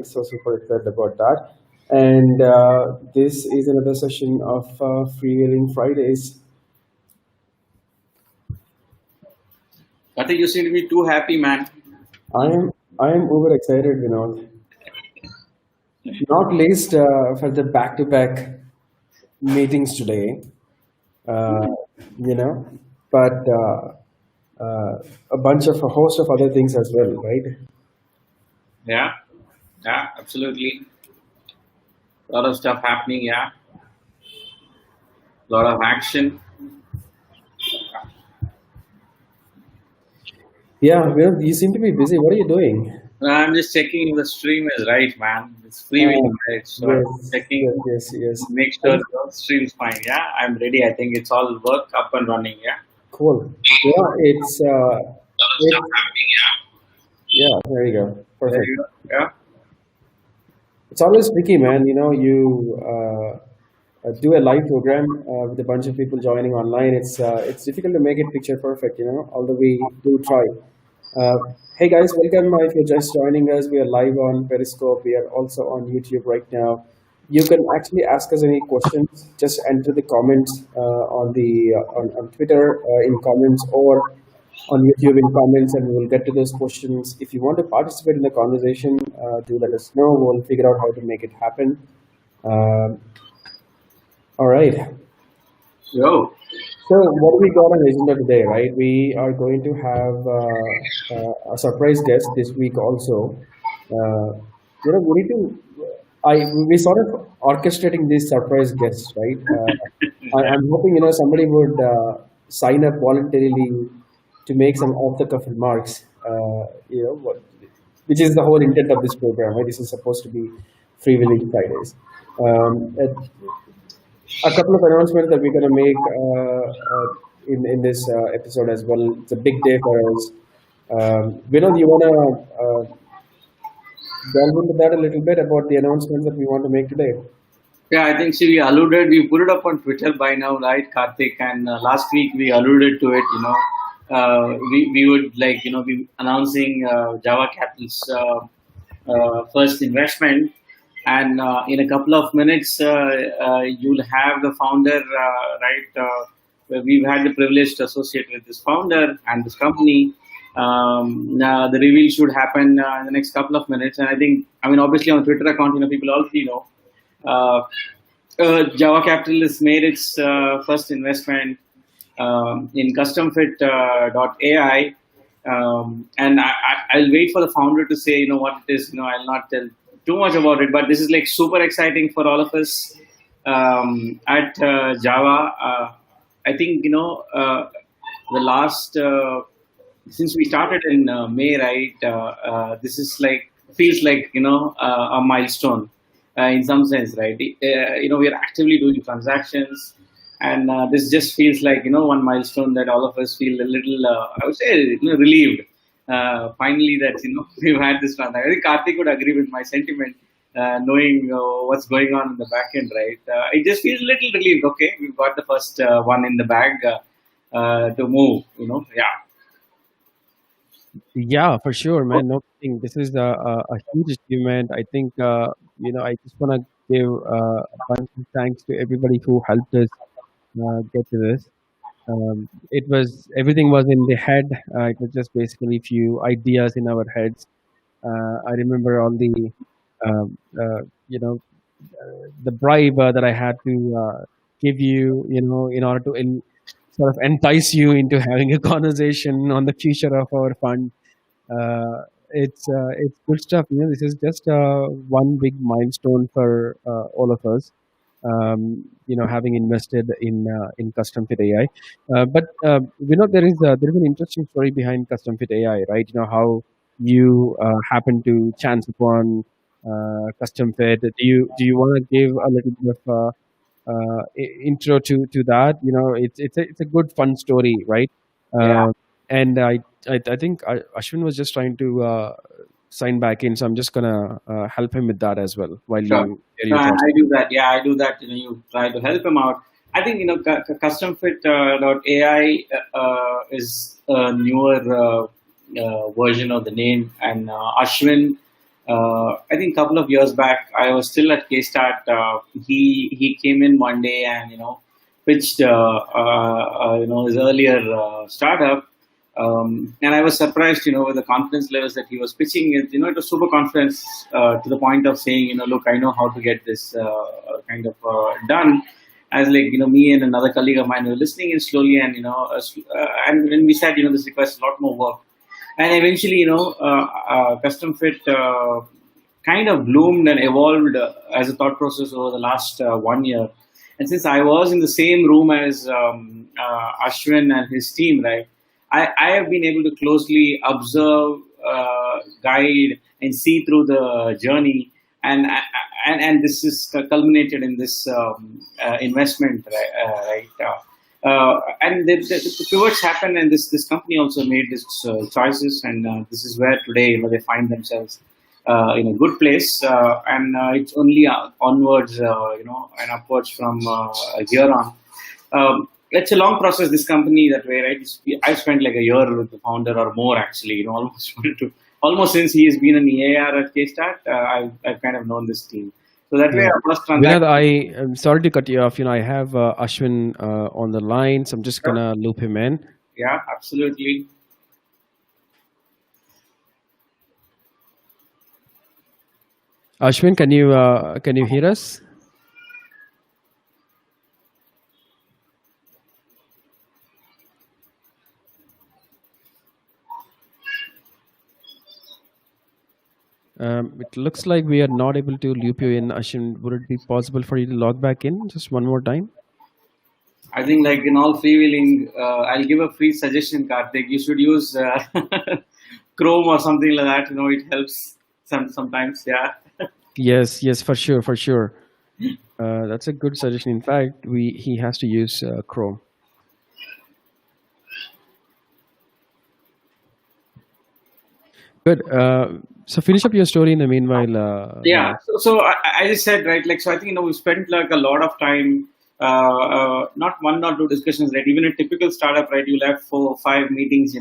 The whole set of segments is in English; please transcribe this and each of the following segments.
So super excited about that. And this is another session of Freewheeling Fridays. I think you seem to be too happy, man. I am I am over excited, not least for the back-to-back meetings today. Uh, you know, but a bunch of a host of other things as well, right? Yeah, yeah, absolutely. A lot of stuff happening. Yeah, a lot of action. Yeah, you seem to be busy. What are you doing? I'm just checking if the stream is right, man. It's Uh, freewheeling, right? So I'm yes, checking, yes, yes, yes. make sure And the stream's fine. Yeah, I'm ready. I think it's all work up and running. Yeah. cool. Yeah, A lot of stuff it's happening. yeah. There you go. There Perfect. you go. Yeah. It's always tricky, man. You do a live program with a bunch of people joining online. It's difficult to make it picture perfect. Although we do try. Hey guys, welcome. If you're just joining us, we are live on Periscope. We are also on YouTube right now. You can actually ask us any questions. Just enter the comments on Twitter in comments or on YouTube in comments, and we will get to those questions. If you want to participate in the conversation, do let us know. We'll figure out how to make it happen. Um, all right. Yo. So what we got on the agenda today, right? We are going to have a surprise guest this week also. We need to. We sort of orchestrating these surprise guests, right? I'm hoping somebody would sign up voluntarily to make some off the cuff remarks. Which is the whole intent of this program, right? This is supposed to be Freewheeling Fridays. A couple of announcements that we're going to make in this episode as well. It's a big day for us. Vinod, you want to delve into that a little bit about the announcements that we want to make today? Yeah, I think see, we put it up on Twitter by now, right, Karthik? And last week we alluded to it. We would be announcing Java Capital's first investment, and in a couple of minutes you'll have the founder, right? We've had the privilege to associate with this founder and this company. Now the reveal should happen in the next couple of minutes, and I mean, obviously on Twitter account, people already know. Java Capital has made its first investment in CustomFit.AI, and I'll wait for the founder to say, what it is. I'll not tell too much about it, but this is like super exciting for all of us at Java. I think the last since we started in May, right? This is like feels like a milestone in some sense, right? We are actively doing transactions, and this just feels like one milestone that all of us feel a little, I would say, relieved. Finally, that we've had this transaction. I think Karthik would agree with my sentiment, knowing what's going on in the back end, right? It just feels a little relieved. Okay, we've got the first one in the bag to move. Yeah. Yeah, for sure, man. No kidding. This is a huge achievement. I think, I just want to give a bunch of thanks to everybody who helped us get to this. Everything was in the head. It was just basically few ideas in our heads. I remember all the, um, you know, the bribe that I had to give you, in order to sort of entice you into having a conversation on the future of our fund. It's good stuff. This is just one big milestone for all of us. Having invested in CustomFit AI, but there is an interesting story behind CustomFit AI, right? How you happen to chance upon CustomFit. Do you want to give a little bit of intro to that? It's a good fun story, right? Yeah. And I think Ashwin was just trying to sign back in, so I'm just gonna help him with that as well while Sure. you share No, your thoughts. I do that. Yeah, I do that. You try to help him out. I think CustomFit.AI is a newer version of the name, and Ashwin I think a couple of years back, I was still at KStart. He came in one day and pitched his earlier startup, and I was surprised with the confidence levels that he was pitching it. It was super confidence to the point of saying look, I know how to get this kind of done. As like me and another colleague of mine were listening in slowly, and and when we said this requires a lot more work, and eventually custom fit kind of bloomed and evolved as a thought process over the last 1 year. And since I was in the same room as Ashwin and his team, right, I have been able to closely observe, guide, and see through the journey, and this is culminated in this investment, right? And the pivots happened, and this company also made its choices, and this is where today they find themselves in a good place, and it's only onwards, and upwards from here on. It's a long process. This company that way, right? I spent like a year with the founder or more, actually. Almost since he has been an EAR at KStart, I've kind of known this team. So that way, Yeah. our first Vinod, transaction. I'm sorry to cut you off. I have Ashwin on the line, so I'm just gonna loop him in. Yeah, absolutely. Ashwin, can you hear us? It looks like we are not able to loop you in, Ashwin. Would it be possible for you to log back in just one more time? I think like in all freewheeling, I'll give a free suggestion, Karthik. You should use Chrome or something like that. It helps sometimes. Yeah. Yes, for sure, for sure. That's a good suggestion. In fact, he has to use Chrome. Good. So finish up your story in the meanwhile. Yeah. Vinod. So I just said, right, like, so I think, we spent like a lot of time, not one or two discussions, right? Even a typical startup, right? You'll have 4 or 5 meetings,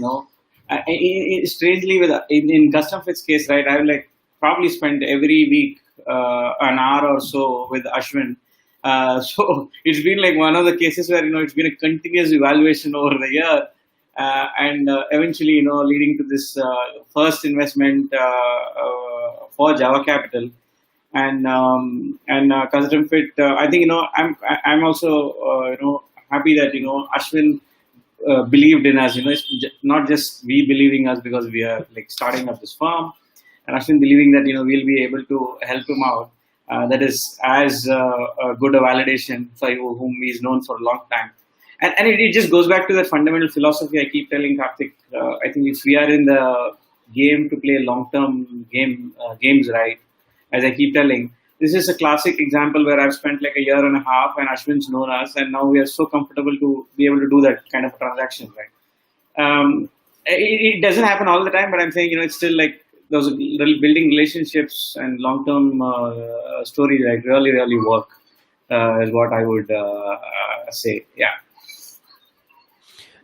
strangely in Custom Fit's case, right? I would like probably spend every week, an hour or so with Ashwin. So it's been like one of the cases where, it's been a continuous evaluation over the year. And eventually, leading to this first investment for Java Capital, and Custom Fit. I think I'm also happy that Ashwin believed in us. It's not just we believing us because we are like starting up this firm, and Ashwin believing that we'll be able to help him out. That is as good a validation for whom he's known for a long time. And it just goes back to the fundamental philosophy I keep telling Karthik. I think if we are in the game to play long-term games, right, as I keep telling, this is a classic example where I've spent like a year and a half and Ashwin's known us, and now we are so comfortable to be able to do that kind of transaction, right? It doesn't happen all the time, but I'm saying, it's still like those building relationships and long-term stories like really, really work, is what I would say. Yeah.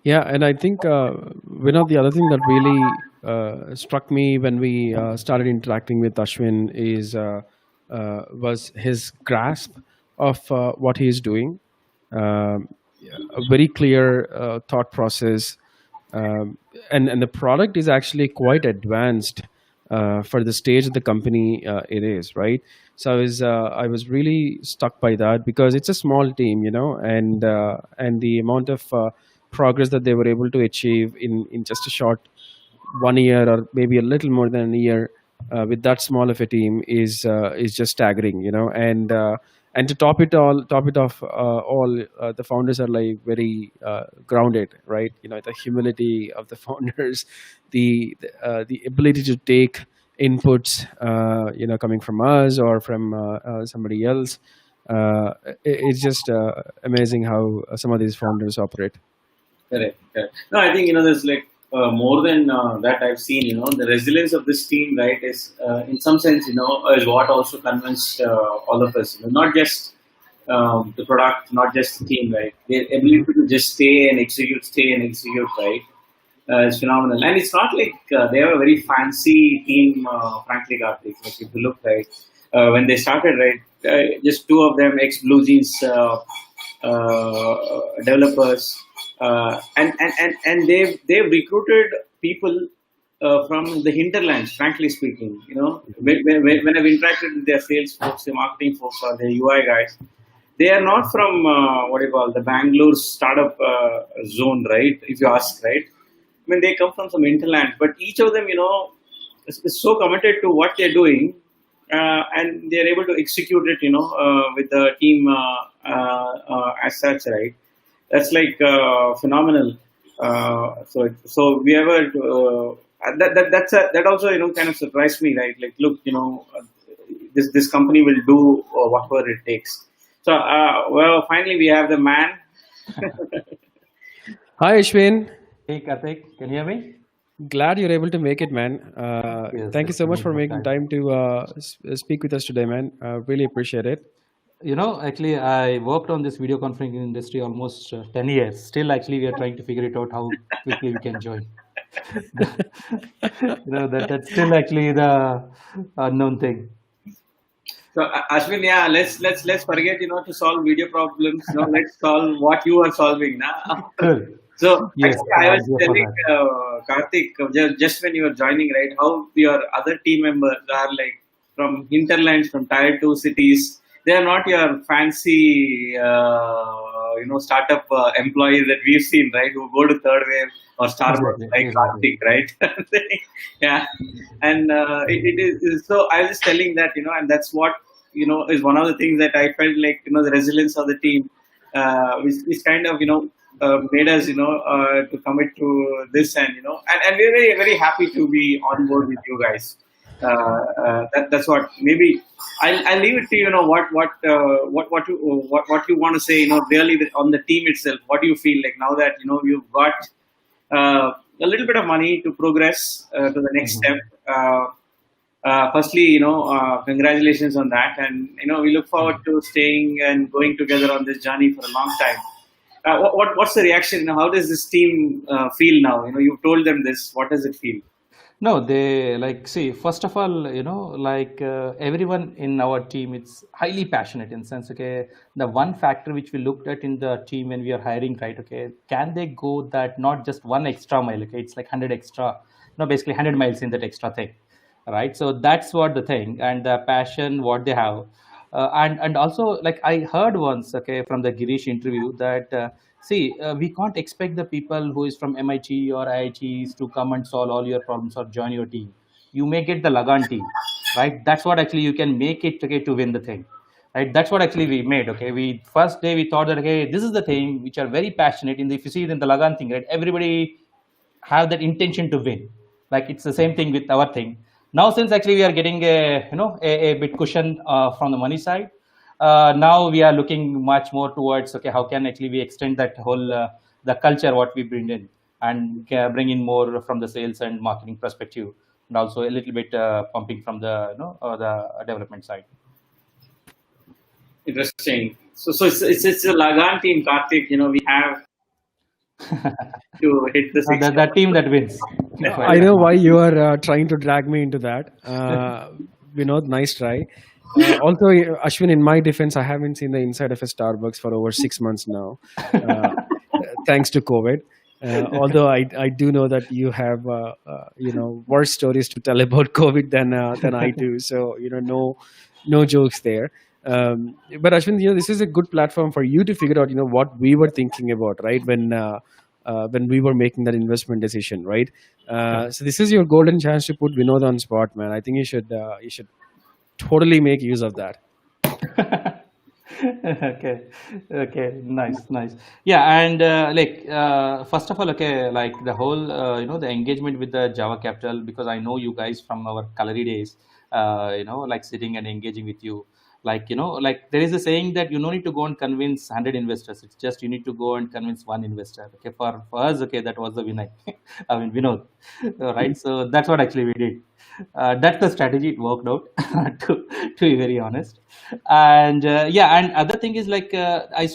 Yeah, and I think one of the other thing that really struck me when we started interacting with Ashwin was his grasp of what he is doing. A very clear thought process, and the product is actually quite advanced for the stage of the company it is, right? So I was really stuck by that because it's a small team, and the amount of progress that they were able to achieve in just a short 1 year or maybe a little more than a year with that small of a team is just staggering, and to top it off, all the founders are like very grounded, right? The humility of the founders, the ability to take inputs, coming from us or from somebody else. It's just amazing how some of these founders operate. Correct. No, I think there's like more than that I've seen. The resilience of this team, right, is in some sense, is what also convinced all of us. Not just the product, not just the team, right. The ability to just stay and execute, right. It's phenomenal, and it's not like they have a very fancy team. Frankly, Karthik, like if you look right, when they started, right, just two of them ex Blue Jeans developers, and they've recruited people from the hinterlands. Frankly speaking, when I've interacted with their sales folks, their marketing folks, or their UI guys, they are not from what do you call the Bangalore startup zone, right? If you ask, right? I mean, they come from some hinterland, but each of them, is so committed to what they're doing, and they're able to execute it, with the team as such, right? That's like phenomenal. So we ever that also kind of surprised me, right? Like, look, this company will do whatever it takes. So well, finally we have the man. Hi, Ashwin. Hey Karthik, can you hear me? Glad you're able to make it, man. Yes, Thank you yes, so we much made for more making time. time to speak with us today, man. Really appreciate it. Actually, I worked on this video conferencing industry almost 10 years. Still, actually, we are trying to figure it out how quickly we can join. That's still actually the unknown thing. So Ashwin, yeah, let's forget to solve video problems. Let's solve what you are solving now. Cool. So Yes, actually, I I'm was here for telling that. Karthik just when you were joining, right, how your other team members are like from hinterlands, from tier two cities. They are not your fancy, startup employees that we've seen, right, who go to Third Wave or Starbucks Exactly, like exactly. Karthik, right? Yeah, and so I was just telling that, and that's what is one of the things that I felt like, the resilience of the team, which kind of made us to commit to this, and we're very very happy to be on board with you guys. That's what maybe I'll leave it to what you want to say, really on the team itself. What do you feel like now that you've got a little bit of money to progress to the next Mhm. step? Firstly, congratulations on that, and we look forward to staying and going together on this journey for a long time. What's the reaction? How does this team feel now? You've told them this. What does it feel? No, they like see. First of all, everyone in our team, it's highly passionate in sense. Okay, the one factor which we looked at in the team when we are hiring, right? Okay, can they go that not just one extra mile? Okay, it's like 100 extra, no, basically 100 miles in that extra thing, right? So that's what the thing and the passion what they have, and also like I heard once, okay, from the Girish interview that. See, we can't expect the people who is from MIT or IITs to come and solve all your problems or join your team. You may get the Lagan team, right? That's what actually you can make it, okay, to win the thing, right? That's what actually we made. Okay, we first day we thought that, okay, this is the thing which are very passionate in the, if you see it in the Lagan thing, right? Everybody have that intention to win. Like it's the same thing with our thing. Now since actually we are getting a bit cushion from the money side, now we are looking much more towards, okay, how can actually we extend that whole the culture what we bring in and bring in more from the sales and marketing perspective, and also a little bit pumping from the the development side. Interesting. So it's a Lagan team, Karthik. We have to hit the six. The team that wins. I Right. know why you are trying to drag me into that. Vinod, nice try. Also, Ashwin, in my defense, I haven't seen the inside of a Starbucks for over 6 months now, thanks to COVID. Although I do know that you have worse stories to tell about COVID than I do. So no jokes there. But Ashwin, this is a good platform for you to figure out what we were thinking about, right? When we were making that investment decision, right? Sure. So this is your golden chance to put Vinod on spot, man. I think you should totally make use of that. Okay, okay, nice, nice. Yeah, and first of all, okay, like the whole the engagement with the Java Capital, because I know you guys from our Calorie days, like sitting and engaging with you. Like like there is a saying that you no need to go and convince 100 investors. It's just you need to go and convince one investor. Okay, for us, okay, that was the Vinay. I mean Vinod, right? So that's what actually we did. That's the strategy. It worked out, to be very honest. And yeah, and other thing is like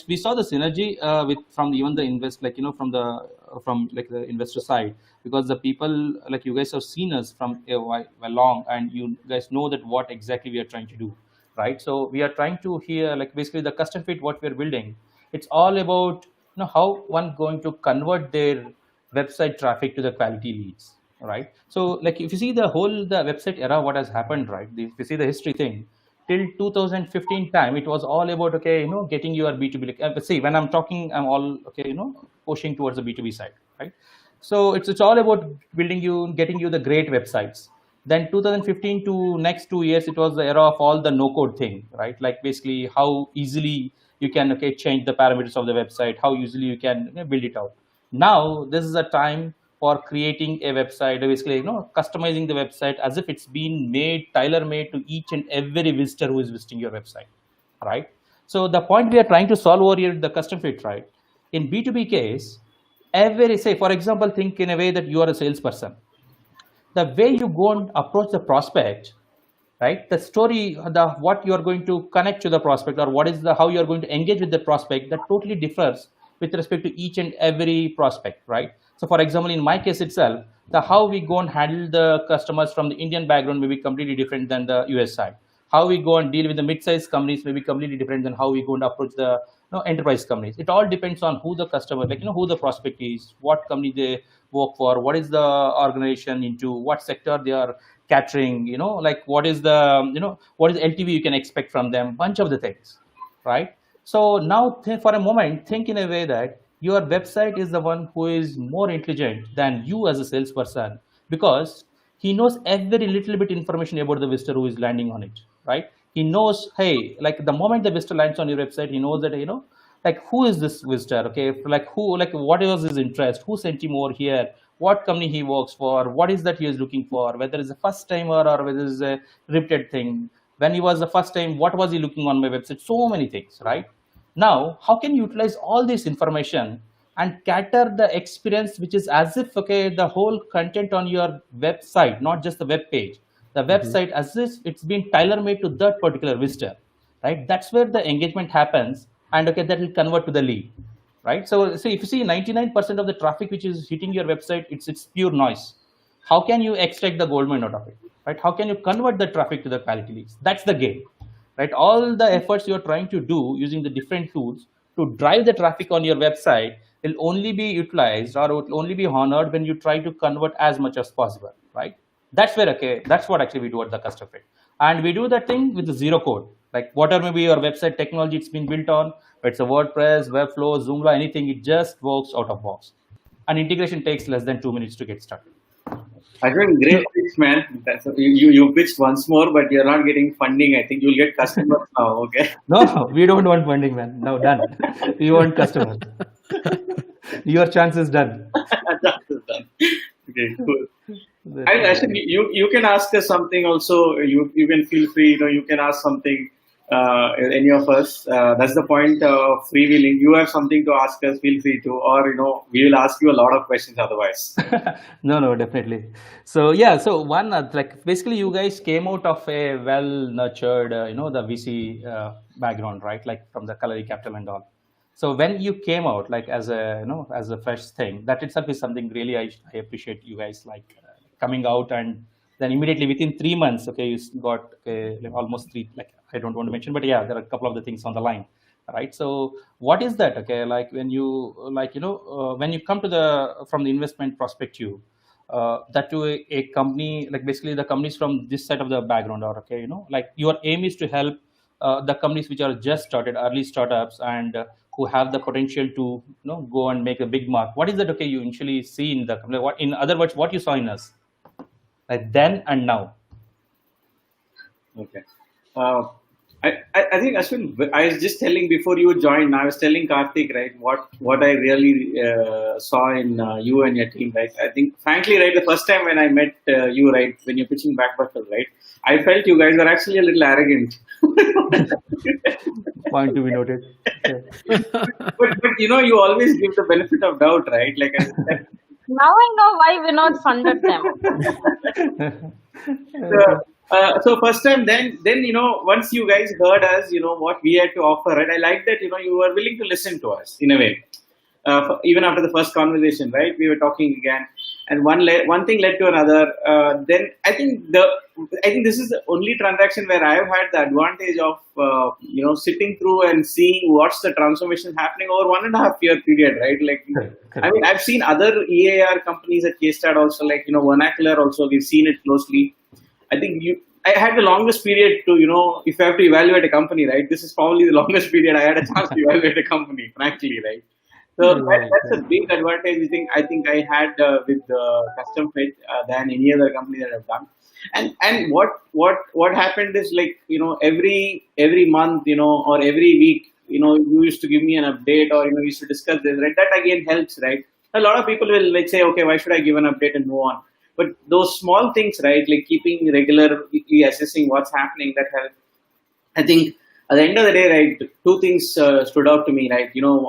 we saw the synergy with from even the invest, like from the from like the investor side, because the people like you guys have seen us from a while long, and you guys know that what exactly we are trying to do, right? So we are trying to here like basically the custom fit what we're building. It's all about how one going to convert their website traffic to the quality leads, right? So like if you see the whole the website era, what has happened, right? If you see the history thing, till 2015 time, it was all about okay, getting your B2B. Like, but see, when I'm talking, I'm all okay, pushing towards the B2B side, right? So it's all about building you, getting you the great websites. Then 2015 to next 2 years, it was the era of all the no code thing, right? Like basically how easily you can okay change the parameters of the website, how easily you can build it out. Now this is a time for creating a website, basically customizing the website as if it's been made tailor made to each and every visitor who is visiting your website, right? So the point we are trying to solve over here, the custom fit, right? In B2B case, every say for example, think in a way that you are a salesperson. The way you go and approach the prospect, right? The story, the what you are going to connect to the prospect, or what is the how you are going to engage with the prospect, that totally differs with respect to each and every prospect, right? So for example, in my case itself, the how we go and handle the customers from the Indian background may be completely different than the US side. How we go and deal with the mid-sized companies may be completely different than how we go and approach the enterprise companies. It all depends on who the customer, like who the prospect is, what company they work for, what is the organization into, what sector they are catering, like what is the what is LTV you can expect from them, bunch of the things, right? So now for a moment, think in a way that your website is the one who is more intelligent than you as a salesperson, because he knows every little bit information about the visitor who is landing on it, right? He knows, hey, like the moment the visitor lands on your website, he knows that like who is this visitor, okay, like who, like what was his interest, who sent him over here, what company he works for, what is that he is looking for, whether it's a first timer or whether it's a repeated thing. When he was the first time, what was he looking on my website? So many things, right? Now how can you utilize all this information and cater the experience which is as if okay the whole content on your website, not just the web page, the website as if it's been tailor made to that particular visitor, right? That's where the engagement happens, and okay that will convert to the lead, right? So if you see 99% of the traffic which is hitting your website, it's pure noise. How can you extract the gold mine out of it, right? How can you convert the traffic to the quality leads? That's the game, right? All the efforts you're trying to do using the different tools to drive the traffic on your website will only be utilized, or will only be honored when you try to convert as much as possible, right? That's where okay, that's what actually we do at the custom fit, and we do that thing with the zero code. Like whatever maybe your website technology it's been built on, it's a WordPress, Webflow, Joomla, anything, it just works out of box, and integration takes less than 2 minutes to get started. I think great pitch, man. You pitched once more, but you're not getting funding. I think you'll get customers now. Okay. No, we don't want funding, man. No, done. We want customers. Your chance is done. That is done. Okay, cool. And actually, you can ask us something also. You can feel free. You can ask something. Any of us. That's the point of freewheeling. You have something to ask us, feel free to, or we will ask you a lot of questions otherwise. No, definitely. So yeah, so one like basically you guys came out of a well-nurtured, the VC background, right? Like from the Kalari Capital and all. So when you came out like as a as a fresh thing, that itself is something really I appreciate you guys like coming out, and then immediately within 3 months, okay, you got like almost three, like I don't want to mention, but yeah, there are a couple of the things on the line, right? So what is that? Okay, like when you like when you come to the from the investment perspective, that to a company, like basically the companies from this side of the background, or okay, like your aim is to help the companies which are just started, early startups, and who have the potential to go and make a big mark. What is that? Okay, you initially see in the company. What, in other words, what you saw in us, like then and now. Okay. I think Ashwin, I was just telling before you joined, I was telling Karthik, right, what I really saw in you and your team, right? I think, frankly, right, the first time when I met you, right, when you're pitching Backbusters, right, I felt you guys were actually a little arrogant. Point to be noted. Okay. but you always give the benefit of doubt, right? Like I said, now I know why we not funded them. So first time, then once you guys heard us, what we had to offer, right? I like that you were willing to listen to us in a way. even after the first conversation, right? We were talking again, and one thing led to another. Then I think this is the only transaction where I have had the advantage of sitting through and seeing what's the transformation happening over 1.5 year period, right? Like, Correct, I correct. mean, I've seen other EAR companies at KSTAT also, like, Vernacular also. We've seen it closely. I think I had the longest period to, if you have to evaluate a company, right? This is probably the longest period I had a chance to evaluate a company, frankly, right? So Right, that's a right. big advantage I think I had with Custom Fit than any other company that I've done. And what happened is, like, every month, or every week, you used to give me an update, or you used to discuss this, right? That again helps, right? A lot of people will, like, say, okay, why should I give an update and move on? But those small things, right, like keeping regularly assessing what's happening, that helps. I think at the end of the day, right, two things stood out to me, right?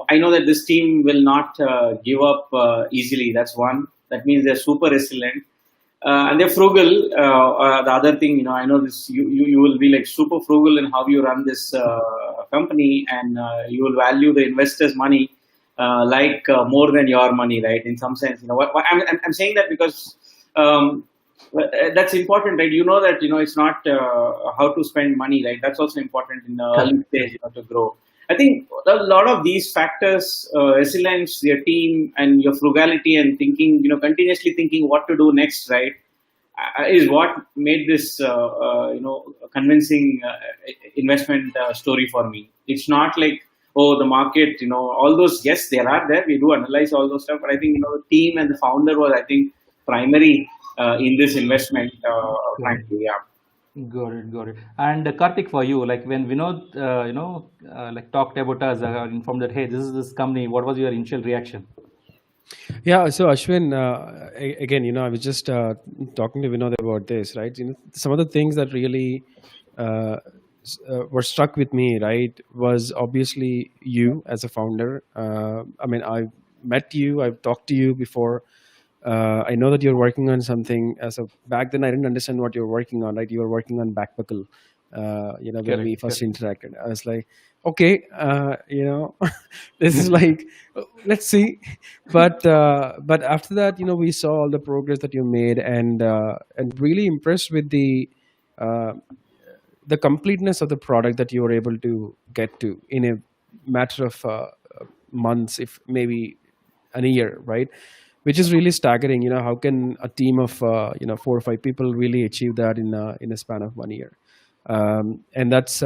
I know that this team will not give up easily. That's one. That means they're super resilient. And they're frugal. The other thing, I know this, you will be like super frugal in how you run this company, and you will value the investors' money more than your money, right? In some sense, what I'm saying that because that's important, right? That it's not how to spend money, right? That's also important in the early Correct, stage, correct. to grow. I think a lot of these factors, resilience, your team, and your frugality, and thinking, continuously thinking what to do next, right, is what made this, convincing investment story for me. It's not like, oh, the market, all those. Yes, there are there. We do analyze all those stuff, but I think, the team and the founder was, I think, primary in this investment. Correct. Frankly, yeah. Got it, got it. And Karthik, for you, like when Vinod, like talked about us, informed that, hey, this is this company. What was your initial reaction? Yeah, so Ashwin, again, I was just talking to Vinod about this, right? Some of the things that really were struck with me, right, was obviously you as a founder. I mean, I've met you, I've talked to you before. I know that you're working on something. So back then, I didn't understand what you're working on, right? You were working on Backbuckle, when we Correct, first correct. interacted. I was like, okay, this is like, let's see. But after that, we saw all the progress that you made, and really impressed with uh, the completeness of the product that you were able to get to in a matter of months, if maybe a year, right? Which is really staggering. How can a team of 4 or 5 people really achieve that in a span of 1 year? And that's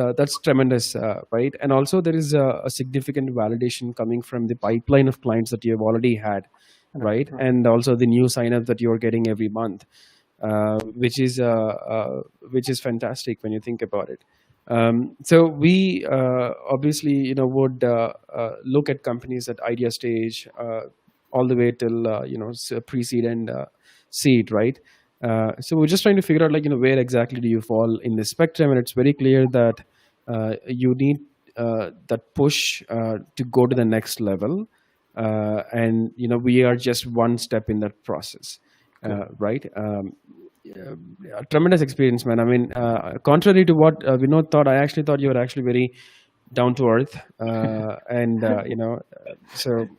tremendous, right? And also there is a significant validation coming from the pipeline of clients that you have already had, Right, right? right. And also the new signups that you are getting every month, which is fantastic when you think about it. So we obviously would look at companies at idea stage, all the way till pre-seed and seed, right? So we're just trying to figure out, like, where exactly do you fall in the spectrum, and it's very clear that you need that push to go to the next level, and we are just one step in that process, Correct. right? Tremendous experience, man. I mean, contrary to what Vinod thought, I actually thought you were actually very down to earth, and so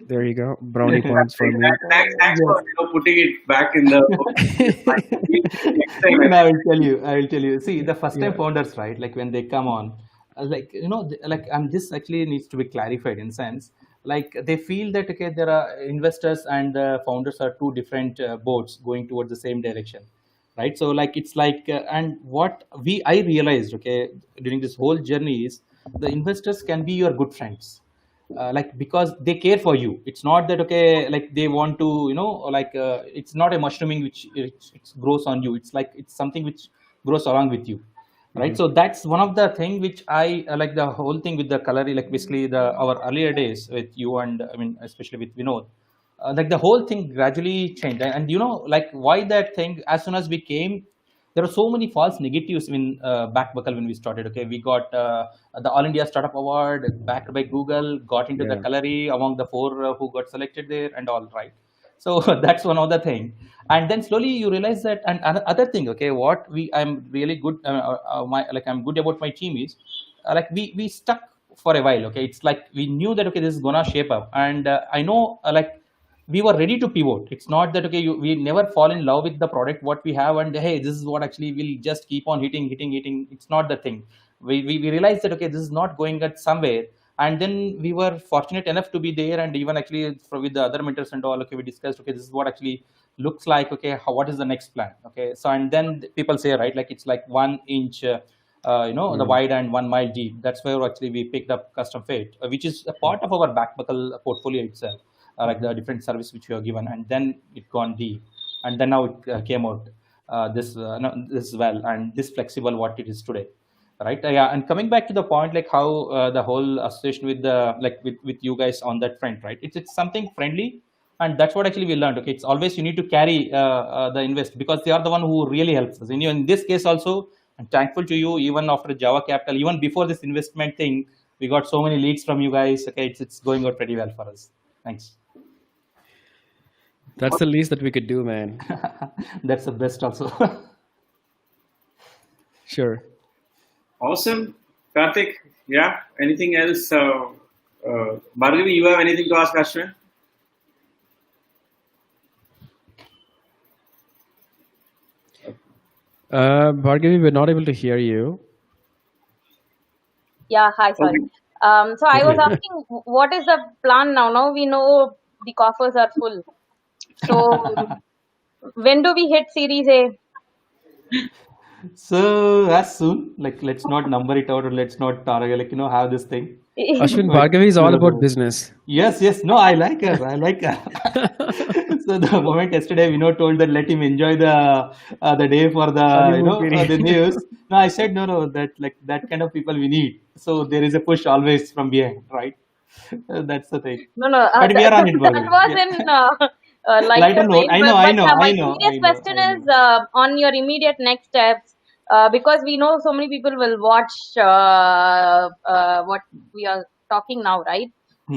there you go, brownie points for me. Thanks for, putting it back in the. And I will tell you, I will tell you. See, the first time Yeah. founders, right? Like when they come on, like, and this actually needs to be clarified in sense. Like they feel that, okay, there are investors and the founders are two different boats going towards the same direction, right? So like it's like, and what I realized, okay, during this whole journey is the investors can be your good friends, like because they care for you. It's not that, okay, like they want to, like it's not a mushrooming which it grows on you. It's like it's something which grows along with you, right? Mhm. So that's one of the thing which I like, the whole thing with the calorie, like basically the our earlier days with you, and I mean especially with Vinod, like the whole thing gradually changed. And like why that thing, as soon as we came, there are so many false negatives in back buckle when we started. Okay, we got the All India Startup Award backed by Google, got into the Yeah. gallery among the four who got selected there, and all, right? So that's one other thing. And then slowly you realize that, and other thing, okay, what I'm really good, my like I'm good about my team is, like we stuck for a while. Okay, it's like we knew that okay, this is gonna shape up, and I know like we were ready to pivot. It's not that okay, we never fall in love with the product what we have, and hey, this is what actually will just keep on hitting. It's not the thing. We realized that okay, this is not going at somewhere, and then we were fortunate enough to be there, and even actually with the other mentors and all, okay, we discussed okay, this is what actually looks like. Okay, what is the next plan? Okay, so and then people say right, like it's like 1 inch. The wide and 1 mile deep. That's where actually we picked up Custom Fit, which is a part of our back buckle portfolio itself, like the different service which we are given, and then it gone deep, and then now it came out this well and this flexible what it is today, right? Yeah, and coming back to the point, like how the whole association with the with you guys on that front, right? It's something friendly, and that's what actually we learned. Okay, it's always you need to carry the invest because they are the one who really helps us. And in this case also, I'm thankful to you. Even after Java Capital, even before this investment thing, we got so many leads from you guys. Okay, it's going out pretty well for us. Thanks. That's the least that we could do, man. That's the best also. Sure. Awesome. Karthik, yeah, anything else? Bhargavi, you have anything to ask Ashwin? Bhargavi, we're not able to hear you. Yeah, hi, sorry. So I was asking, what is the plan now? Now we know the coffers are full. So when do we hit Series A? So as soon, like let's not number it out or let's not have this thing. Ashwin, Bhargavi is all about business. Yes. No, I like her. So the moment yesterday, told that let him enjoy the day for the the news. No, I said no, that kind of people we need. So there is a push always from behind, right? That's the thing. No. But we are on it, That Bhargavi. was in Lighter note. I know. My serious question is on your immediate next steps, because we know so many people will watch what we are talking now, right?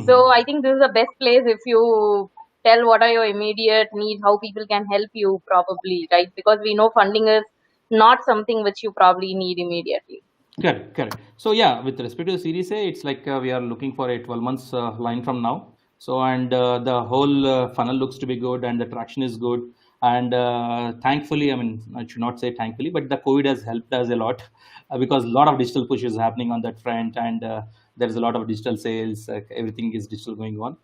So I think this is the best place if you tell what are your immediate needs, how people can help you probably, right? Because we know funding is not something which you probably need immediately. Correct. So yeah, with respect to Series A, it's like we are looking for a 12 months line from now. So and the whole funnel looks to be good and the traction is good. And thankfully, I mean, I should not say thankfully, but the COVID has helped us a lot because a lot of digital push is happening on that front, and there's a lot of digital sales. Everything is digital going on,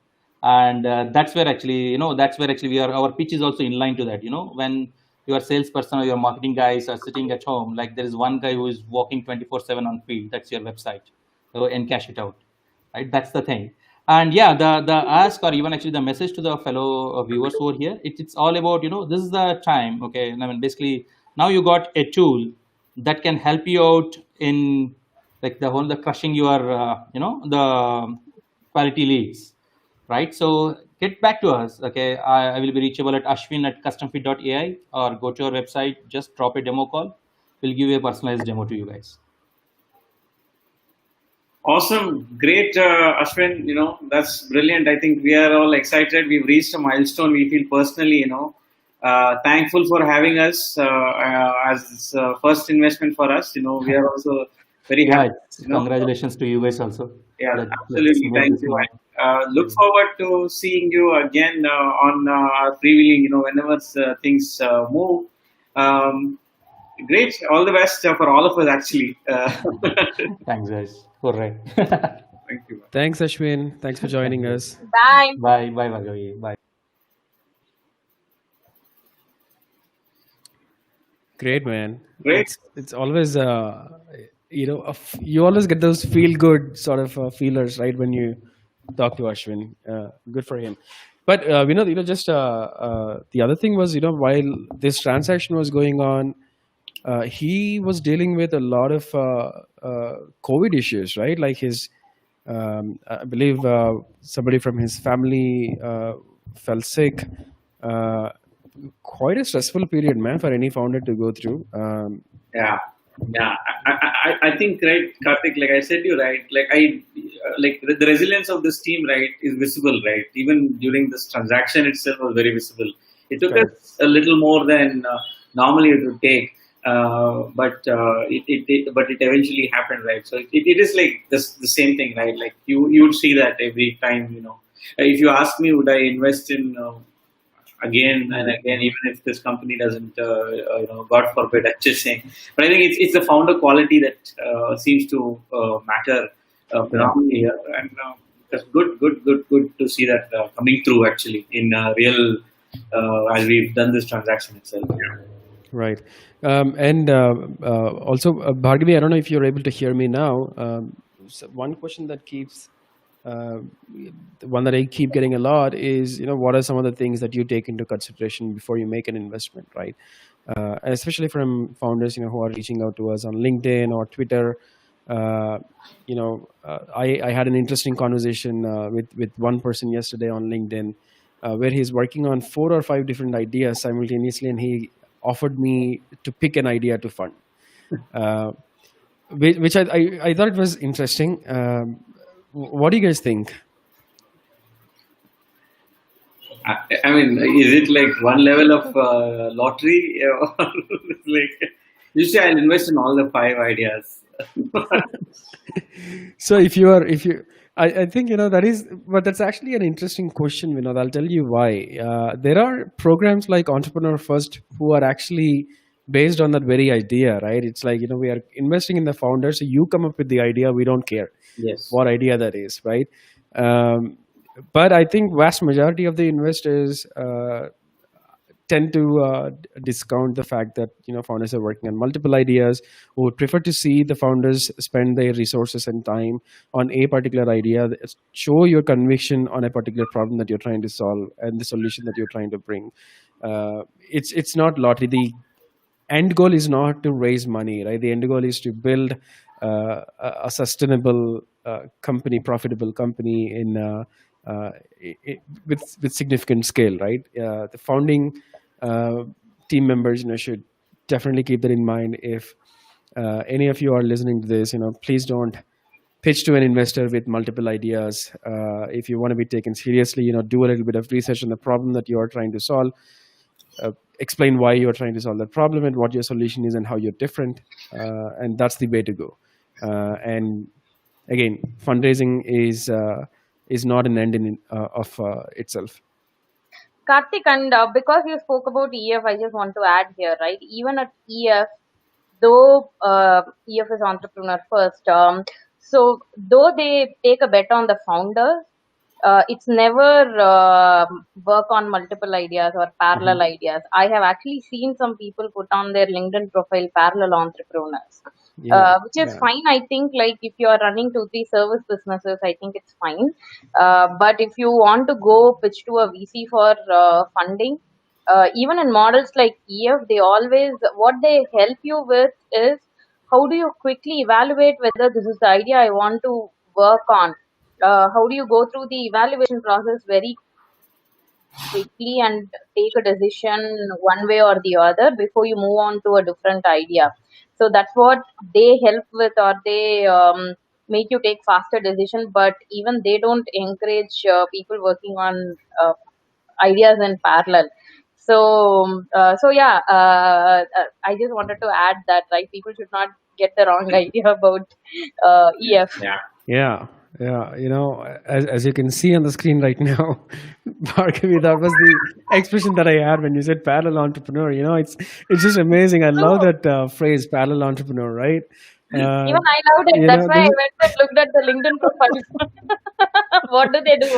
and that's where actually, our pitch is also in line to that. When your salesperson or your marketing guys are sitting at home, like there is one guy who is walking 24/7 on field. That's your website. So encash it out, right? That's the thing. And yeah, the ask or even actually the message to the fellow viewers over here, it's all about, this is the time. Okay. And I mean, basically now you got a tool that can help you out in like the crushing your, the quality leads, right? So get back to us. Okay. I will be reachable at ashwin@CustomFit.AI or go to our website, just drop a demo call. We'll give you a personalized demo to you guys. Awesome. Great, Ashwin. That's brilliant. I think we are all excited. We've reached a milestone. We feel personally, thankful for having us as first investment for us. We are also very happy. Congratulations to you guys also. Yeah, absolutely. Thank you. Look forward to seeing you again on Freewheeling, whenever things move. Great. All the best for all of us, actually. Thanks, guys. Correct. Thank you. Thanks, Ashwin. Thanks for joining us. Bye. Bye, Bhargavi. Bye. Great, man. Great. It's always, you always get those feel good sort of feelers, right? When you talk to Ashwin. Good for him. But, just the other thing was, while this transaction was going on, he was dealing with a lot of COVID issues, right? Like I believe somebody from his family fell sick. Quite a stressful period, man, for any founder to go through. Yeah. I think, right, Karthik, like I said, you're right. Like the resilience of this team, right, is visible, right? Even during this transaction itself was very visible. It took us a little more than normally it would take. But it eventually happened, right? So it is like the same thing, right? Like you would see that every time, if you ask me, would I invest in again and again, even if this company doesn't, God forbid, I'm just saying. But I think it's the founder quality that seems to matter Yeah. predominantly here, and that's good to see that coming through actually in real as we've done this transaction itself. Right. And also, Bhargavi, I don't know if you're able to hear me now. So one question that keeps, uh, the one that I keep getting a lot is, what are some of the things that you take into consideration before you make an investment, right? And especially from founders, who are reaching out to us on LinkedIn or Twitter. I had an interesting conversation with one person yesterday on LinkedIn, where he's working on 4 or 5 different ideas simultaneously, and he offered me to pick an idea to fund, uh, which I thought it was interesting. What do you guys think? I mean, is it like one level of lottery, or like usually I'll invest in all the 5 ideas. So I think, that is, but that's actually an interesting question, Vinod. I'll tell you why. There are programs like Entrepreneur First who are actually based on that very idea, right? It's like, we are investing in the founder, so you come up with the idea. We don't care Yes. what idea that is, right? Um, but I think vast majority of the investors tend to discount the fact that founders are working on multiple ideas, who would prefer to see the founders spend their resources and time on a particular idea, show your conviction on a particular problem that you're trying to solve and the solution that you're trying to bring. It's not lottery. The end goal is not to raise money, right? The end goal is to build a sustainable company, profitable company in with significant scale, right? The founding uh, team members, should definitely keep that in mind. If any of you are listening to this, please don't pitch to an investor with multiple ideas. If you want to be taken seriously, do a little bit of research on the problem that you are trying to solve. Explain why you're trying to solve that problem and what your solution is and how you're different, and that's the way to go. And again, fundraising is not an end in of itself. Karthik, and because you spoke about EF, I just want to add here, right? Even at EF, though EF is entrepreneur first, so though they take a bet on the founders, it's never work on multiple ideas or parallel ideas. I have actually seen some people put on their LinkedIn profile parallel entrepreneurs, Yeah, which is yeah. fine. I think, like, if you are running 2, 3 service businesses, I think it's fine. But if you want to go pitch to a VC for funding, even in models like EF, they always, what they help you with is, how do you quickly evaluate whether this is the idea I want to work on? How do you go through the evaluation process very quickly and take a decision one way or the other before you move on to a different idea? So that's what they help with, or they make you take faster decision. But even they don't encourage people working on ideas in parallel. So yeah, I just wanted to add that, right, people should not get the wrong idea about EF. Yeah. Yeah, yeah. As you can see on the screen right now, Bhargavi, that was the expression that I had when you said parallel entrepreneur. It's just amazing. I love that phrase, parallel entrepreneur, right? Uh, Even I loved it. That's why this I is, went and looked at the LinkedIn profiles. What do they do?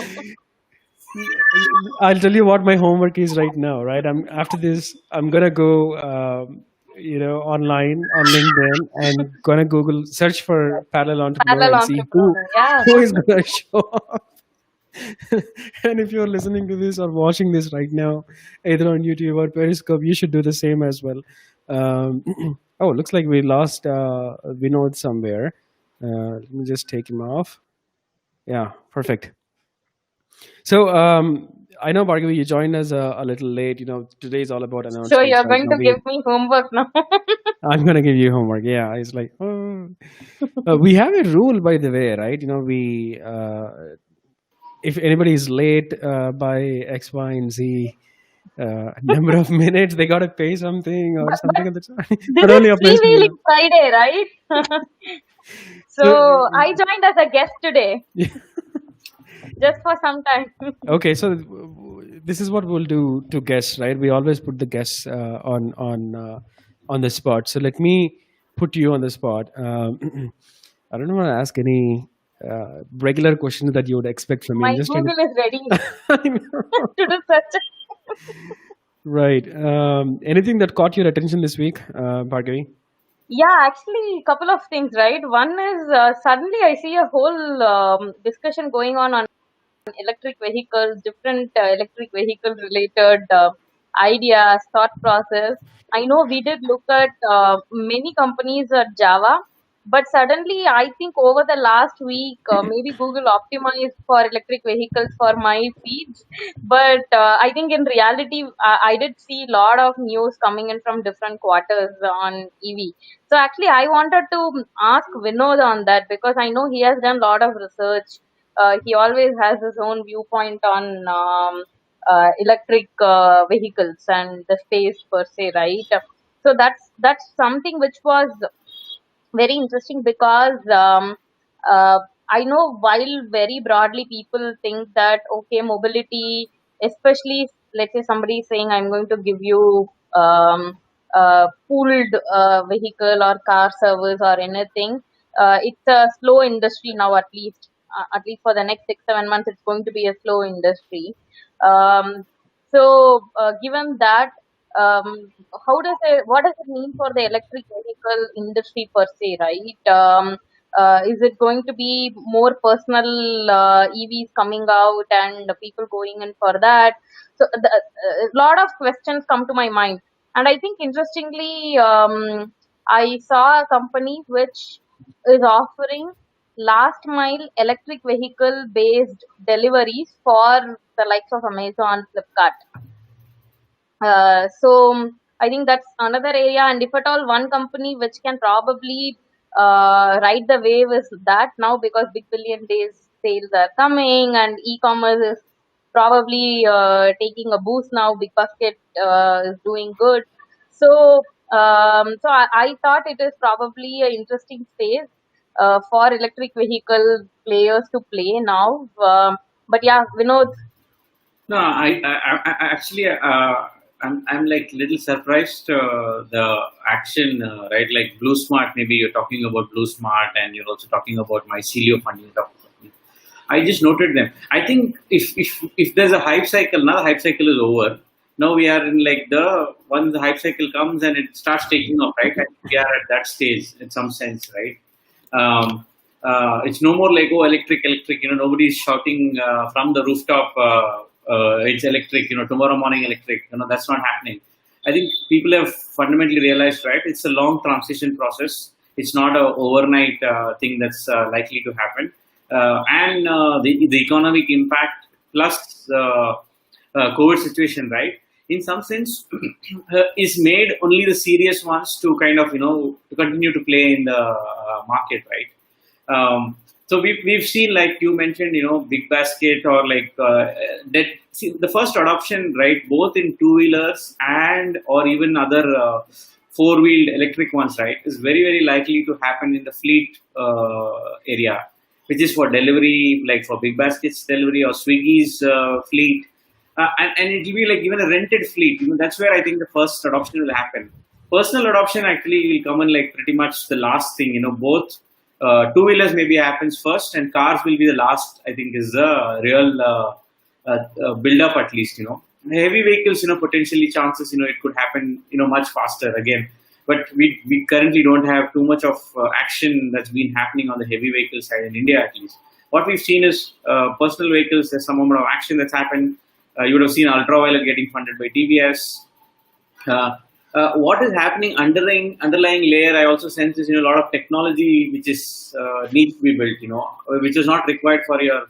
I'll tell you what my homework is right now, right? After this, I'm gonna go, online on LinkedIn and gonna Google search for parallel entrepreneur Parallel and see who entrepreneur. Yeah. who is gonna show up. And if you're listening to this or watching this right now, either on YouTube or Periscope, you should do the same as well. Um, oh, looks like we lost Vinod somewhere. Let me just take him off. Yeah, perfect. So I know, Bhargavi, you joined us a little late. Today is all about So announcements, you're right? going to give me homework now. I'm gonna give you homework. Yeah, it's like, oh. We have a rule, by the way, right? We if anybody is late by X, Y, and Z, number of minutes they got to pay something or But something of the sort. this But is only applies to Freewheeling you. Friday, right? So So I joined as a guest today, just for some time. okay, so this is what we'll do to guests, right? We always put the guests on the spot. So let me put you on the spot. I don't want to ask any regular questions that you would expect from me. My I'm just trying Google is ready to. I know. to do such. Right. Anything that caught your attention this week, Bhargavi? Yeah, actually, a couple of things, right? One is suddenly I see a whole discussion going on electric vehicles, different electric vehicle related ideas, thought process. I know we did look at many companies at Java, but suddenly I think over the last week, maybe Google optimized for electric vehicles for my feeds. But I think in reality, I did see a lot of news coming in from different quarters on EV. So actually, I wanted to ask Vinod on that because I know he has done a lot of research. He always has his own viewpoint on electric vehicles and the space per se, right? So that's something which was very interesting because uh, I know while very broadly people think that okay, mobility, especially let's say somebody is saying I'm going to give you pooled vehicle or car service or anything, it's a slow industry now at least for the next 6 7 months it's going to be a slow industry. Um, given that, what does it mean for the electric vehicle industry per se, right? Is it going to be more personal EVs coming out and the people going in for that? So a lot of questions come to my mind, and I think interestingly, I saw a company which is offering last mile electric vehicle based deliveries for the likes of Amazon, Flipkart. I think that's another area, and if at all one company which can probably ride the wave is that now because Big Billion Days sales are coming and e-commerce is probably taking a boost now. Big Basket is doing good, I thought it is probably an interesting space for electric vehicle players to play now. But yeah, Vinod, No, I actually, I'm like little surprised the action, right? Like Blue Smart, maybe you're talking about Blue Smart, and you're also talking about Mycelio funding. I just noted them. I think if there's a hype cycle, now the hype cycle is over. Now we are in like once the hype cycle comes and it starts taking off, right? I think we are at that stage in some sense, right? It's no more like electric. Nobody's shouting from the rooftop. It's electric. Tomorrow morning electric. That's not happening. I think people have fundamentally realized, right? It's a long transition process. It's not a overnight thing that's likely to happen. And the economic impact plus COVID situation, right? In some sense, is made only the serious ones to kind of to continue to play in the market, right? So we've seen, like you mentioned, Big Basket or like that. See, the first adoption, right, both in two-wheelers and or even other four-wheeled electric ones, right, is very very likely to happen in the fleet area, which is for delivery, like for Big Basket's delivery or Swiggy's fleet, and it will be like even a rented fleet. That's where I think the first adoption will happen. Personal adoption actually will come in like pretty much the last thing. Both. Two-wheelers maybe happens first, and cars will be the last. I think is the real build-up, at least. Heavy vehicles, potentially chances, it could happen, much faster again. But we currently don't have too much of action that's been happening on the heavy vehicle side in India, at least. What we've seen is personal vehicles. There's some amount of action that's happened. You would have seen Ultraviolet getting funded by TVS. What is happening underlying layer, I also sense is a lot of technology which is needs to be built, which is not required for your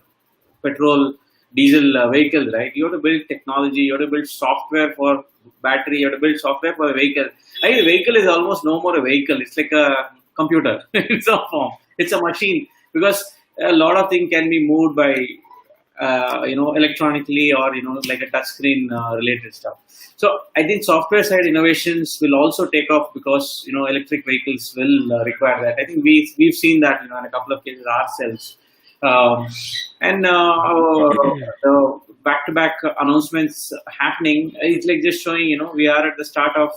petrol diesel vehicles, right? You have to build technology, you have to build software for battery, you have to build software for the vehicle. I think the vehicle is almost no more a vehicle, it's like a computer in some form. It's a machine because a lot of things can be moved by electronically, or like a touchscreen related stuff. So I think software side innovations will also take off, because electric vehicles will require that. I think we've seen that in a couple of cases ourselves. Um, and the back-to-back announcements happening, it's like just showing we are at the start of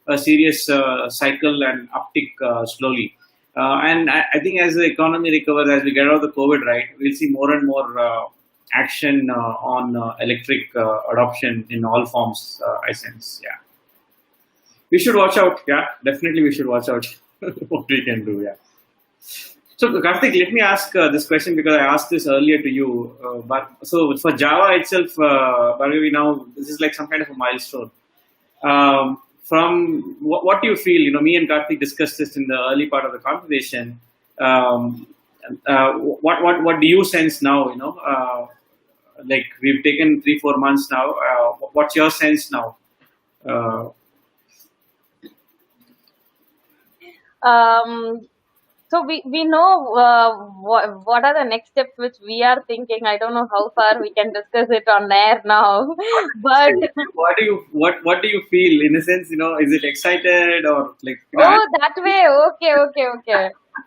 a serious cycle and uptick slowly. And I think as the economy recovers, as we get out of the COVID, right, we'll see more and more action on electric adoption in all forms. I sense, yeah. We should watch out. Yeah, definitely we should watch out what we can do. Yeah. So Karthik, let me ask this question, because I asked this earlier to you. But so for Java itself, Bhargavi, now this is like some kind of a milestone. From what do you feel? Me and Karthik discussed this in the early part of the conversation. What do you sense now? Like we've taken 3-4 months now. What's your sense now? So we know what are the next steps which we are thinking. I don't know how far we can discuss it on air now, but what do you feel? In a sense, is it excited or like? Oh, that way. Okay.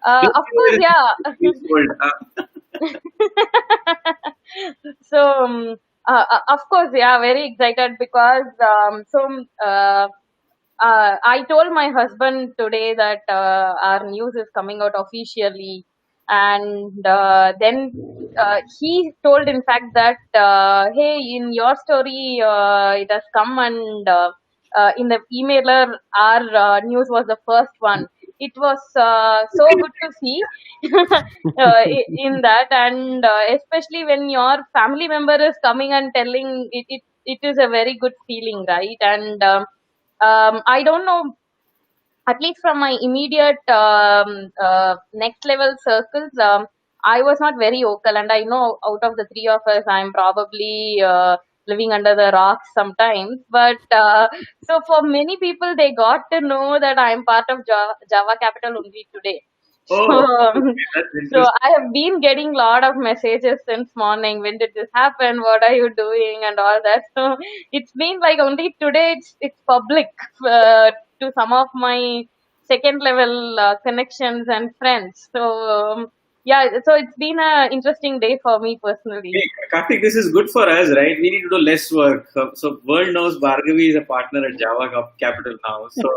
Of course, yeah. So of course, yeah, very excited, because I told my husband today that our news is coming out officially, and then he told, in fact, that hey, in your story, it has come, and in the emailer, our news was the first one. It was so good to see in that, and especially when your family member is coming and telling it, it is a very good feeling, right? And I don't know, at least from my immediate next level circles, I was not very vocal, and I know out of the three of us, I'm probably living under the rocks sometimes. But so for many people, they got to know that I'm part of Java Capital only today. Oh, So, that's so interesting. I have been getting a lot of messages since morning. When did this happen? What are you doing? And all that. So it's been like only today it's public to some of my second level connections and friends. So yeah, so it's been an interesting day for me personally. Hey, Karthik, this is good for us, right? We need to do less work. So world knows Bhargavi is a partner at Java Capital now. So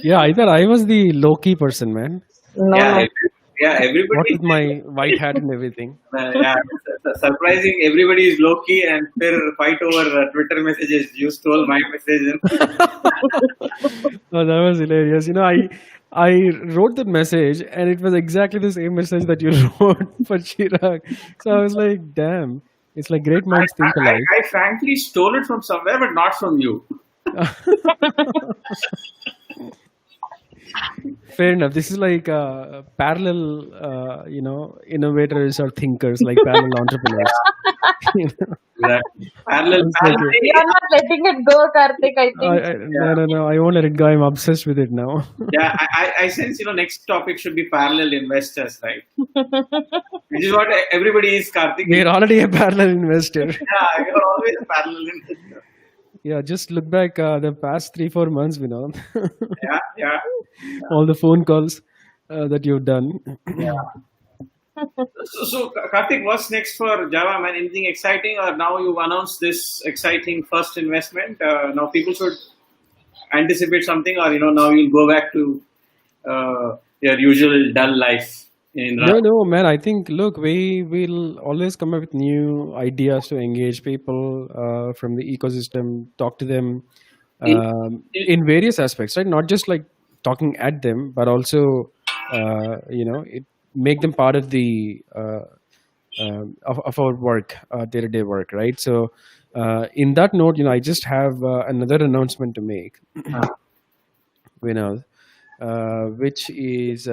Yeah, I thought I was the low-key person, man. No, yeah, no. yeah, What everybody. with my white hat and everything. Yeah, surprising. Everybody is low key, and फिर fight over Twitter messages. You stole my message. Oh, that was hilarious. I wrote that message, and it was exactly the same message that you wrote for Chirag. So I was like, damn, it's like great minds think alike. I frankly stole it from somewhere, but not from you. Fair enough. This is like parallel, innovators or thinkers, like parallel entrepreneurs. You know? Exactly. Parallel, It's like parallel. You are not letting it go, Karthik, I think. no, I won't let it go. I'm obsessed with it now. Yeah, I sense next topic should be parallel investors, right? Which is what everybody is, Karthik. We're already a parallel investor. Yeah, you're always a parallel investor. Yeah, just look back the past 3-4 months, Vinod. Yeah. All the phone calls that you've done. So Karthik, what's next for Java, man? Anything exciting, or now you've announced this exciting first investment? Now people should anticipate something, or now you'll go back to your usual dull life in No, man. I think, look, we will always come up with new ideas to engage people from the ecosystem, talk to them in various aspects, right? Not just like talking at them, but also, make them part of the of our work, day-to-day work, right? So, in that note, I just have another announcement to make, which is.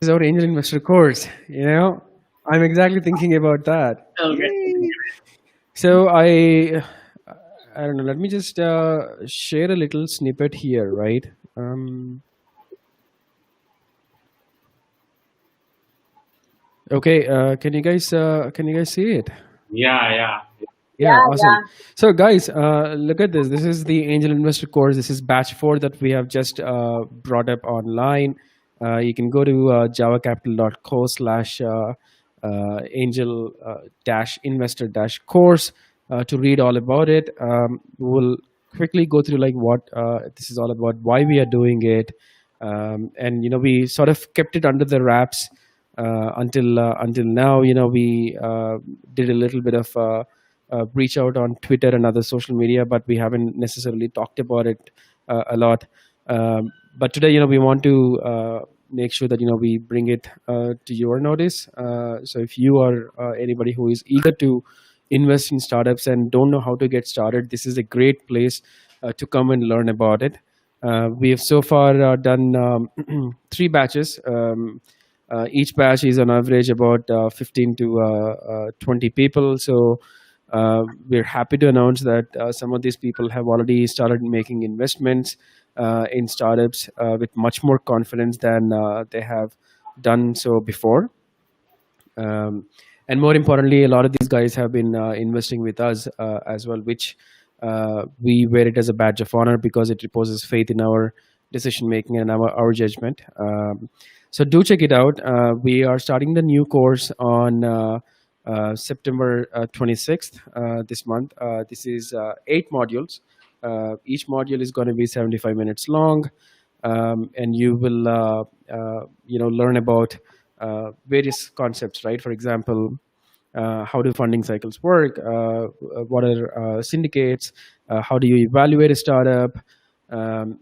Is our angel investor course. I'm exactly thinking about that. Okay. So I don't know. Let me just share a little snippet here, right? Okay, can you guys see it? Yeah, yeah. Yeah, Yeah, awesome. yeah. So, guys, look at this. This is the Angel Investor course. This is batch 4 that we have just brought up online. You can go to javacapital.co slash angel dash investor dash course to read all about it. We'll quickly go through like what this is all about, why we are doing it, and we sort of kept it under the wraps until now. We did a little bit of reach out on Twitter and other social media, but we haven't necessarily talked about it a lot. But today, we want to make sure that we bring it to your notice. So if you are anybody who is eager to invest in startups and don't know how to get started, this is a great place to come and learn about it. We have so far done 3 batches. Each batch is on average about 15 to 20 people. So we're happy to announce that some of these people have already started making investments in startups with much more confidence than they have done so before. um, and more importantly, a lot of these guys have been investing with us as well, which we wear it as a badge of honor because it reposes faith in our decision making and our judgment. So do check it out. We are starting the new course on September 26th this month. This is 8 modules. Each module is going to be 75 minutes long, and you will learn about various concepts, right? For example, how do funding cycles work? What are syndicates? How do you evaluate a startup? Um,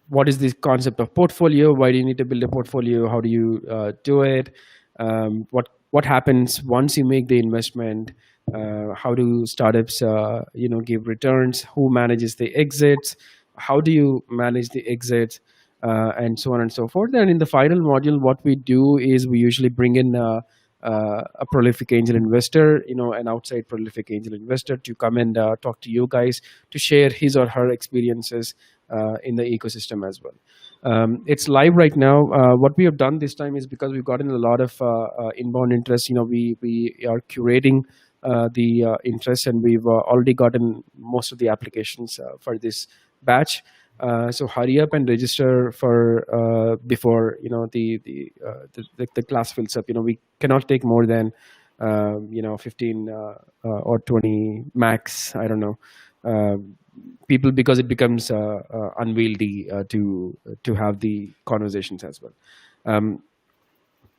what is the concept of portfolio? Why do you need to build a portfolio? How do you do it? What happens once you make the investment? How do startups give returns? Who manages the exits? How do you manage the exits? And so on and so forth. And in the final module, what we do is we usually bring in a prolific angel investor, an outside prolific angel investor, to come and talk to you guys, to share his or her experiences in the ecosystem as well. It's live right now. What we have done this time is, because we've gotten a lot of inbound interest, we are curating the interest, and we've already gotten most of the applications for this batch. So hurry up and register for before the class fills up. We cannot take more than 15 or 20 max. I don't know. People, because it becomes unwieldy to have the conversations as well.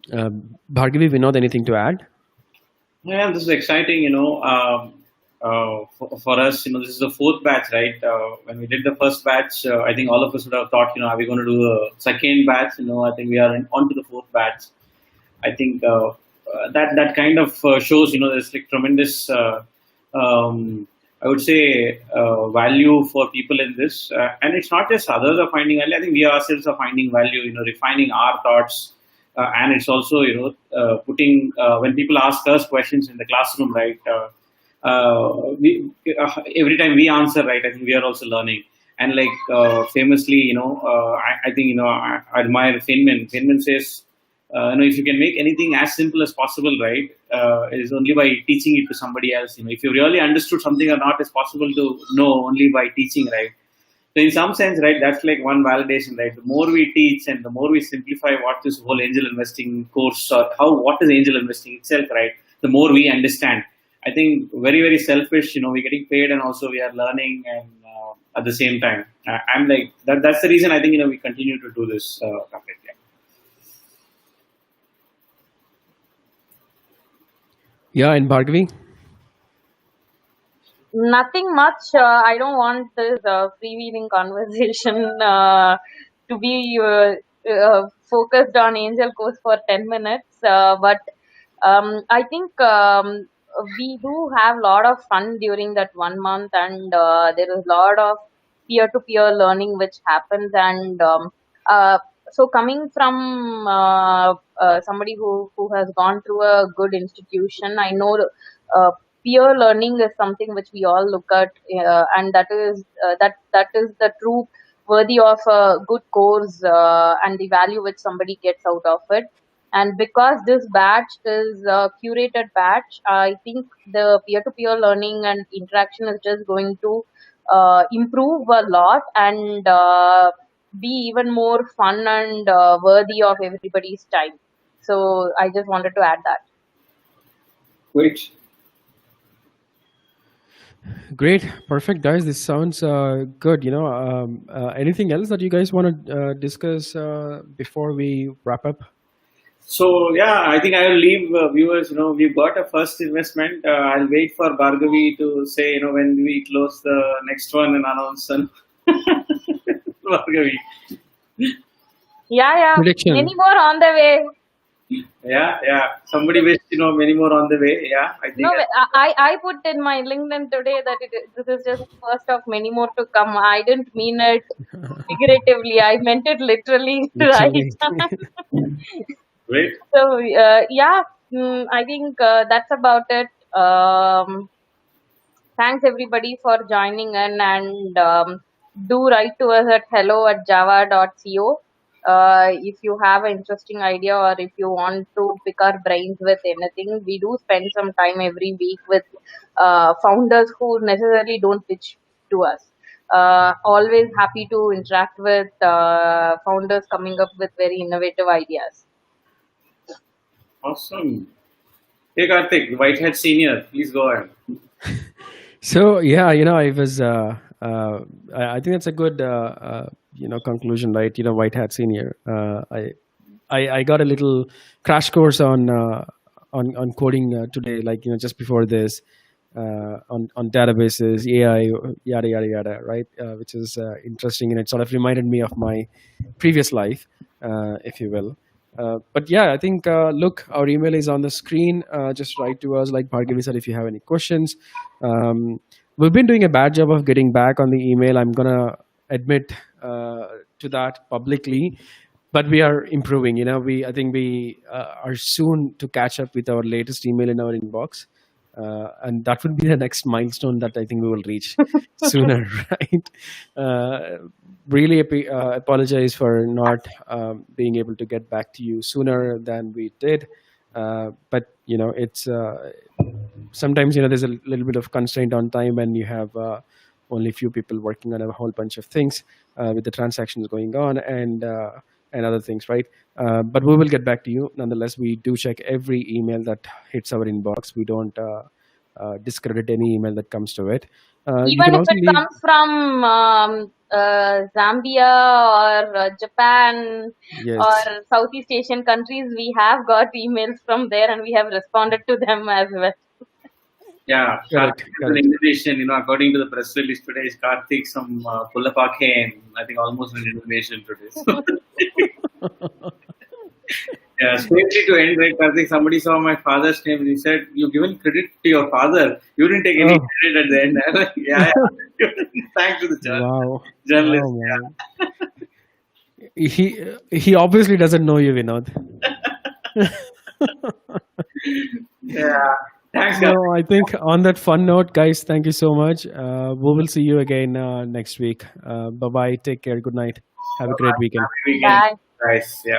Bhargavi, Vinod, anything to add? Yeah, this is exciting. For us, this is the 4th batch, right? When we did the first batch, I think all of us would have thought, are we going to do a second batch? I think we are on to the 4th batch. I think that kind of shows, there's like tremendous, I would say, value for people in this. And it's not just others are finding value. I think we ourselves are finding value, refining our thoughts. And it's also, putting, when people ask us questions in the classroom, right? Every time we answer, right, I think we are also learning. And like famously, I think, I admire Feynman. Feynman says, if you can make anything as simple as possible, right, it is only by teaching it to somebody else. If you really understood something or not, is possible to know only by teaching, right? So in some sense, right, that's like one validation, right? The more we teach and the more we simplify what this whole angel investing course, or what is angel investing itself, right, the more we understand. I think very, very selfish, we're getting paid and also we are learning, and at the same time, I'm like, that's the reason I think, we continue to do this topic. Yeah. Yeah, and Bhargavi? Nothing much. I don't want this freewheeling conversation to be focused on Angel Course for 10 minutes. But I think we do have a lot of fun during that 1 month, and there is a lot of peer-to-peer learning which happens. And so, coming from somebody who has gone through a good institution, I know peer learning is something which we all look at, and that is the true worthy of a good course and the value which somebody gets out of it. And because this batch is a curated batch, I think the peer-to-peer learning and interaction is just going to improve a lot and be even more fun and worthy of everybody's time. So I just wanted to add that. Great. Great, perfect, guys. This sounds good. Anything else that you guys want to discuss before we wrap up? So yeah, I think I will leave viewers. We've got a first investment. I'll wait for Bhargavi to say, when we close the next one and announce. Bhargavi. Yeah. Prediction. Many more on the way. Yeah. Somebody wished, many more on the way. Yeah, I think. No, I put in my LinkedIn today that this is just first of many more to come. I didn't mean it figuratively. I meant it literally, Literally. right? Great. So I think that's about it. Thanks everybody for joining in, and do write to us at hello@java.co. If you have an interesting idea or if you want to pick our brains with anything, we do spend some time every week with founders who necessarily don't pitch to us. Always happy to interact with founders coming up with very innovative ideas. Awesome. Hey Karthik, Whitehead Senior, please go ahead. So yeah, I was. I think that's a good conclusion, right? White Hat Senior. I got a little crash course on coding today, just before this, on databases, AI, yada yada yada, right? Which is interesting, and it sort of reminded me of my previous life, if you will. But yeah, I think look, our email is on the screen. Just write to us, like Bhargavi said, if you have any questions. We've been doing a bad job of getting back on the email. I'm gonna admit to that publicly, but we are improving. I think we are soon to catch up with our latest email in our inbox. And that would be the next milestone that I think we will reach sooner, right? Really apologize for not being able to get back to you sooner than we did. But it's sometimes there's a little bit of constraint on time when you have only a few people working on a whole bunch of things with the transactions going on and other things, right? But we will get back to you. Nonetheless, we do check every email that hits our inbox. We don't discredit any email that comes to it. Even if it comes from Zambia or Japan or Southeast Asian countries, we have got emails from there and we have responded to them as well. Yeah, correct. An Indonesian, according to the press release today, is Karthik some Pulapake, I think almost in Indonesian today. Yeah, strangely to end, right, Karthik, somebody saw my father's name and he said, "You've given credit to your father. You didn't take any credit at the end." I was like, yeah. Thanks to the journalist. Wow, yeah. He obviously doesn't know you, Vinod. Yeah. Thanks, guys. So I think on that fun note, guys, thank you so much. We will see you again next week. Bye-bye. Take care. Good night. Have a great weekend. Bye. Guys, yeah.